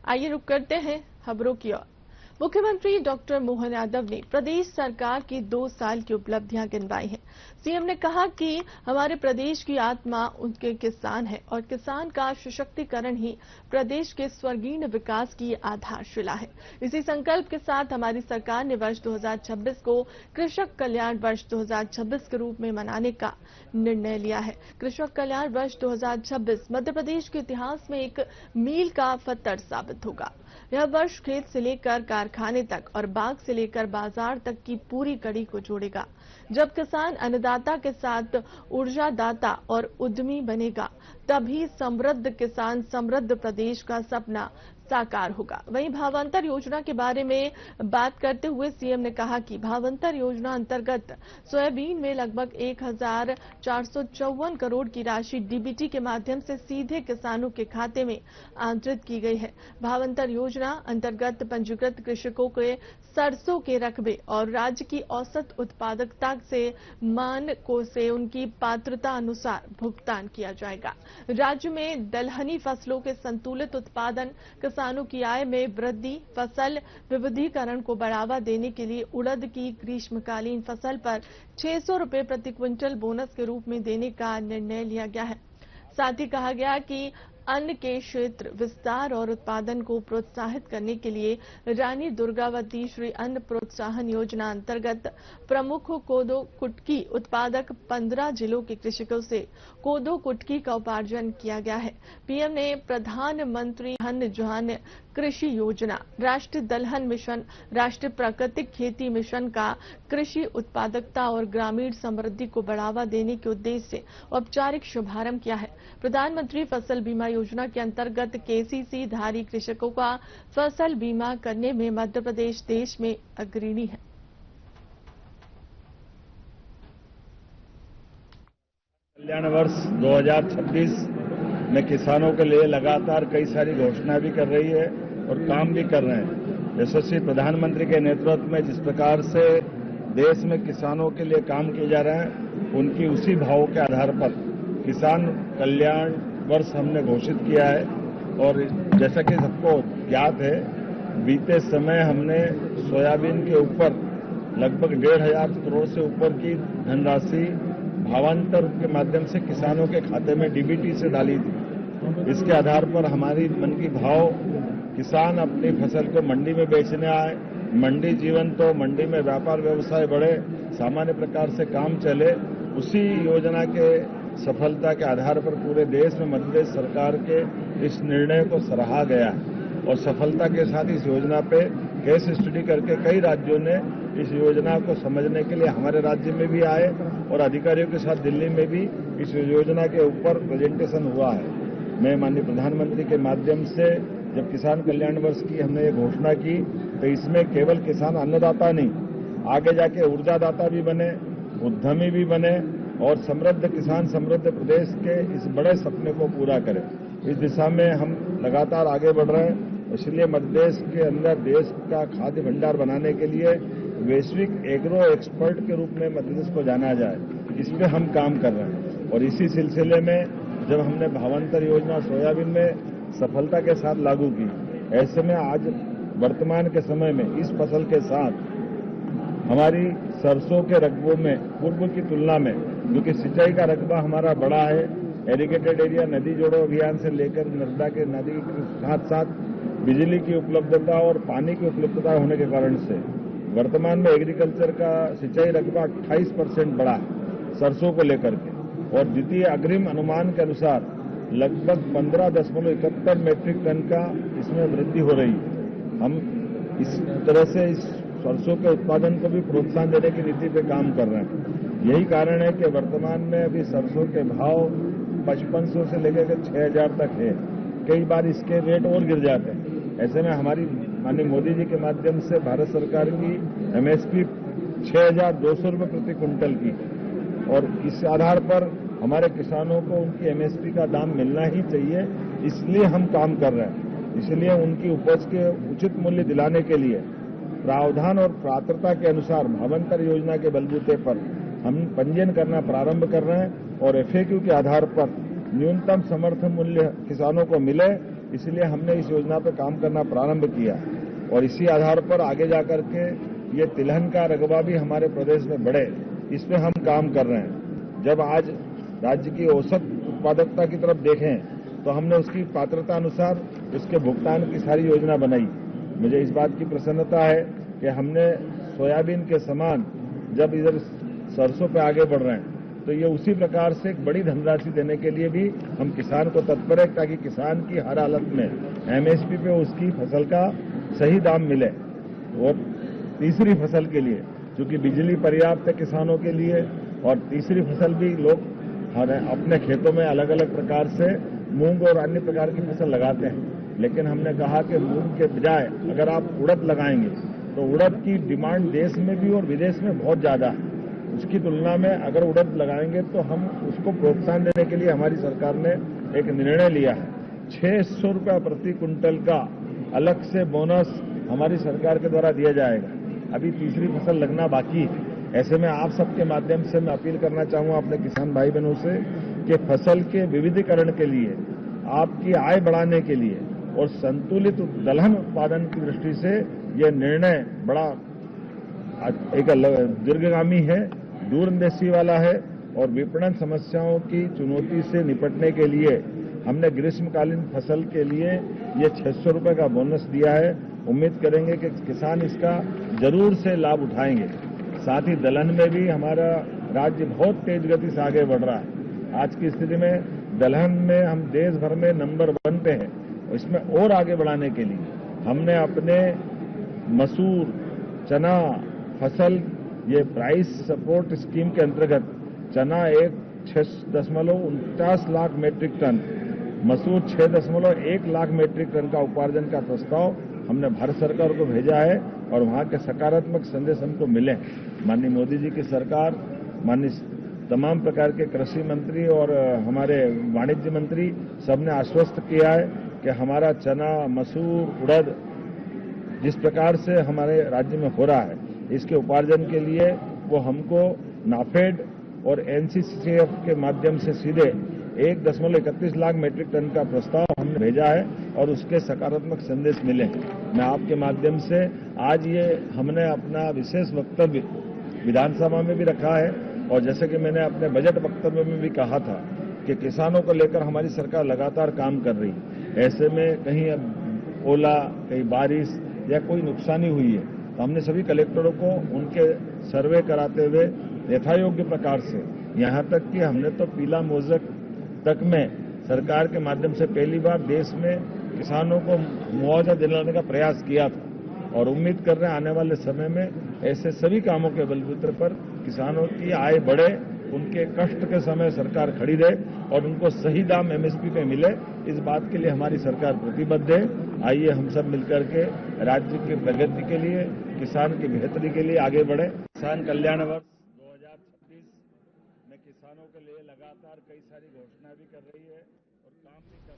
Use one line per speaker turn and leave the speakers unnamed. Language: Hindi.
आइए रुक करते हैं खबरों की ओर। मुख्यमंत्री डॉक्टर मोहन यादव ने प्रदेश सरकार की 2 साल की उपलब्धियां गिनवाई हैं। सीएम ने कहा कि हमारे प्रदेश की आत्मा उनके किसान है और किसान का सशक्तिकरण ही प्रदेश के स्वर्गीय विकास की आधारशिला है। इसी संकल्प के साथ हमारी सरकार ने वर्ष 2026 को कृषक कल्याण वर्ष 2026 के रूप में मनाने का निर्णय लिया है। कृषक कल्याण वर्ष 2026 मध्य प्रदेश के इतिहास में एक मील का पत्थर साबित होगा। यह वर्ष खेत से लेकर कारखाने तक और बाग से लेकर बाजार तक की पूरी कड़ी को जोड़ेगा। जब किसान अन्नदाता के साथ ऊर्जादाता और उद्यमी बनेगा, तभी समृद्ध किसान समृद्ध प्रदेश का सपना साकार होगा। वहीं भावांतर योजना के बारे में बात करते हुए सीएम ने कहा कि भावांतर योजना अंतर्गत सोयाबीन में लगभग 1454 करोड़ की राशि डीबीटी के माध्यम से सीधे किसानों के खाते में आंतरित की गई है। भावांतर योजना अंतर्गत पंजीकृत कृषकों के सरसों के रकबे और राज्य की औसत उत्पादकता से मानकों से उनकी पात्रता अनुसार भुगतान किया जाएगा। राज्य में दलहनी फसलों के संतुलित उत्पादन, किसानों की आय में वृद्धि, फसल विविधीकरण को बढ़ावा देने के लिए उड़द की ग्रीष्मकालीन फसल पर 600 रुपए प्रति क्विंटल बोनस के रूप में देने का निर्णय लिया गया है। साथ ही कहा गया कि अन्न के क्षेत्र विस्तार और उत्पादन को प्रोत्साहित करने के लिए रानी दुर्गावती श्री अन्न प्रोत्साहन योजना अंतर्गत प्रमुख कोदो कुटकी उत्पादक 15 जिलों के कृषकों से कोदो कुटकी का उपार्जन किया गया है। पीएम ने प्रधानमंत्री धन जन कृषि योजना, राष्ट्रीय दलहन मिशन, राष्ट्रीय प्राकृतिक खेती मिशन का कृषि उत्पादकता और ग्रामीण समृद्धि को बढ़ावा देने के उद्देश्य से औपचारिक शुभारंभ किया है। प्रधानमंत्री फसल बीमा योजना के अंतर्गत केसीसी धारी कृषकों का फसल बीमा करने में मध्य प्रदेश देश में अग्रणी है।
कल्याण वर्ष 2026 में किसानों के लिए लगातार कई सारी घोषणा भी कर रही है और काम भी कर रहे हैं। यशस्वी प्रधानमंत्री के नेतृत्व में जिस प्रकार से देश में किसानों के लिए काम किए जा रहे हैं, उनकी उसी भाव के आधार पर किसान कल्याण वर्ष हमने घोषित किया है। और जैसा कि सबको ज्ञात है, बीते समय हमने सोयाबीन के ऊपर लगभग 1,500 करोड़ से ऊपर की धनराशि भावांतर के माध्यम से किसानों के खाते में डीबीटी से डाली थी। इसके आधार पर हमारी मन की भाव किसान अपनी फसल को मंडी में बेचने आए, मंडी जीवन तो मंडी में व्यापार व्यवसाय बढ़े, सामान्य प्रकार से काम चले, उसी योजना के सफलता के आधार पर पूरे देश में मध्य प्रदेश सरकार के इस निर्णय को सराहा गया है। और सफलता के साथ इस योजना पे केस स्टडी करके कई राज्यों ने इस योजना को समझने के लिए हमारे राज्य में भी आए और अधिकारियों के साथ दिल्ली में भी इस योजना के ऊपर प्रेजेंटेशन हुआ है। मैं माननीय प्रधानमंत्री के माध्यम से जब किसान कल्याण वर्ष की हमने ये घोषणा की, तो इसमें केवल किसान अन्नदाता नहीं, आगे जाके ऊर्जादाता भी बने, उद्यमी भी बने और समृद्ध किसान समृद्ध प्रदेश के इस बड़े सपने को पूरा करें। इस दिशा में हम लगातार आगे बढ़ रहे हैं। इसलिए मध्य प्रदेश के अंदर देश का खाद्य भंडार बनाने के लिए वैश्विक एग्रो एक्सपर्ट के रूप में मध्य प्रदेश को जाना जाए, इस पे हम काम कर रहे हैं। और इसी सिलसिले में जब हमने भावांतर योजना सोयाबीन में सफलता के साथ लागू की, ऐसे में आज वर्तमान के समय में इस फसल के साथ हमारी सरसों के रकबों में पूर्व की तुलना में, क्योंकि सिंचाई का रकबा हमारा बड़ा है, एरीगेटेड एरिया नदी जोड़ो अभियान से लेकर नर्मदा के नदी के साथ साथ बिजली की उपलब्धता और पानी की उपलब्धता होने के कारण से वर्तमान में एग्रीकल्चर का सिंचाई रकबा 28% बढ़ा है सरसों को लेकर के। और द्वितीय अग्रिम अनुमान के अनुसार लगभग 15.71 मैट्रिक टन का इसमें वृद्धि हो रही है। हम इस तरह से इस सरसों के उत्पादन को भी प्रोत्साहन देने की नीति पे काम कर रहे हैं। यही कारण है कि वर्तमान में अभी सरसों के भाव 5500 से लेकर 6000 तक है। कई बार इसके रेट और गिर जाते हैं। ऐसे में हमारी माननीय मोदी जी के माध्यम से भारत सरकार की एमएसपी 6200 रुपये प्रति क्विंटल की, और इस आधार पर हमारे किसानों को उनकी एमएसपी का दाम मिलना ही चाहिए, इसलिए हम काम कर रहे हैं। इसलिए उनकी उपज के उचित मूल्य दिलाने के लिए प्रावधान और पात्रता के अनुसार भावांतर योजना के बलबूते पर हम पंजीयन करना प्रारंभ कर रहे हैं और एफएक्यू के आधार पर न्यूनतम समर्थन मूल्य किसानों को मिले इसलिए हमने इस योजना पर काम करना प्रारंभ किया और इसी आधार पर आगे जाकर के ये तिलहन का रकबा भी हमारे प्रदेश में बढ़े, इस पर हम काम कर रहे हैं। जब आज राज्य की औसत उत्पादकता की तरफ देखें तो हमने उसकी पात्रता अनुसार उसके भुगतान की सारी योजना बनाई। मुझे इस बात की प्रसन्नता है कि हमने सोयाबीन के समान जब इधर सरसों पे आगे बढ़ रहे हैं तो ये उसी प्रकार से एक बड़ी धनराशि देने के लिए भी हम किसान को तत्पर है, ताकि किसान की हर हालत में एमएसपी पे उसकी फसल का सही दाम मिले। और तीसरी फसल के लिए चूंकि बिजली पर्याप्त है किसानों के लिए, और तीसरी फसल भी लोग अपने खेतों में अलग अलग प्रकार से मूंग और अन्य प्रकार की फसल लगाते हैं, लेकिन हमने कहा कि मूंग के बजाय अगर आप उड़द लगाएंगे तो उड़द की डिमांड देश में भी और विदेश में बहुत ज्यादा है। उसकी तुलना में अगर उड़द लगाएंगे तो हम उसको प्रोत्साहन देने के लिए हमारी सरकार ने एक निर्णय लिया है। 600 रुपया प्रति क्विंटल का अलग से बोनस हमारी सरकार के द्वारा दिया जाएगा। अभी तीसरी फसल लगना बाकी है। ऐसे में आप सबके माध्यम से मैं अपील करना चाहूंगा अपने किसान भाई बहनों से कि फसल के विविधीकरण के लिए, आपकी आय बढ़ाने के लिए और संतुलित दलहन उत्पादन की दृष्टि से यह निर्णय बड़ा एक दीर्घगामी है, दूरंदेशी वाला है और विपणन समस्याओं की चुनौती से निपटने के लिए हमने ग्रीष्मकालीन फसल के लिए ये 600 रुपये का बोनस दिया है। उम्मीद करेंगे कि किसान इसका जरूर से लाभ उठाएंगे। साथ ही दलहन में भी हमारा राज्य बहुत तेज गति से आगे बढ़ रहा है। आज की स्थिति में दलहन में हम देश भर में नंबर 1 पे हैं और इसमें और आगे बढ़ाने के लिए हमने अपने मसूर, चना फसल ये प्राइस सपोर्ट स्कीम के अंतर्गत चना 6.49 लाख मेट्रिक टन, मसूर 6.1 लाख मेट्रिक टन का उपार्जन का प्रस्ताव हमने भारत सरकार को भेजा है और वहां के सकारात्मक संदेश हमको मिले। माननीय मोदी जी की सरकार, माननीय तमाम प्रकार के कृषि मंत्री और हमारे वाणिज्य मंत्री सबने आश्वस्त किया है कि हमारा चना, मसूर, उड़द जिस प्रकार से हमारे राज्य में हो रहा है इसके उपार्जन के लिए वो हमको नाफेड और एनसीसीएफ के माध्यम से सीधे 1.31 लाख मेट्रिक टन का प्रस्ताव हमने भेजा है और उसके सकारात्मक संदेश मिले। मैं आपके माध्यम से आज ये हमने अपना विशेष वक्तव्य विधानसभा में भी रखा है और जैसे कि मैंने अपने बजट वक्तव्य में भी कहा था कि किसानों को लेकर हमारी सरकार लगातार काम कर रही है। ऐसे में कहीं अब ओला, कहीं बारिश या कोई नुकसानी हुई है तो हमने सभी कलेक्टरों को उनके सर्वे कराते हुए यथायोग्य प्रकार से, यहां तक कि हमने तो पीला मोज़क तक में सरकार के माध्यम से पहली बार देश में किसानों को मुआवजा दिलाने का प्रयास किया था और उम्मीद कर रहे हैं आने वाले समय में ऐसे सभी कामों के बलबूते पर किसानों की आय बढ़े, उनके कष्ट के समय सरकार खड़ी रहे और उनको सही दाम एमएसपी पे मिले। इस बात के लिए हमारी सरकार प्रतिबद्ध है। आइए हम सब मिलकर के राज्य की प्रगति के लिए, किसान की बेहतरी के लिए आगे बढ़े। किसान कल्याण वर्ष 2026 में किसानों के लिए लगातार कई सारी घोषणा भी कर रही है और काम भी कर रही है।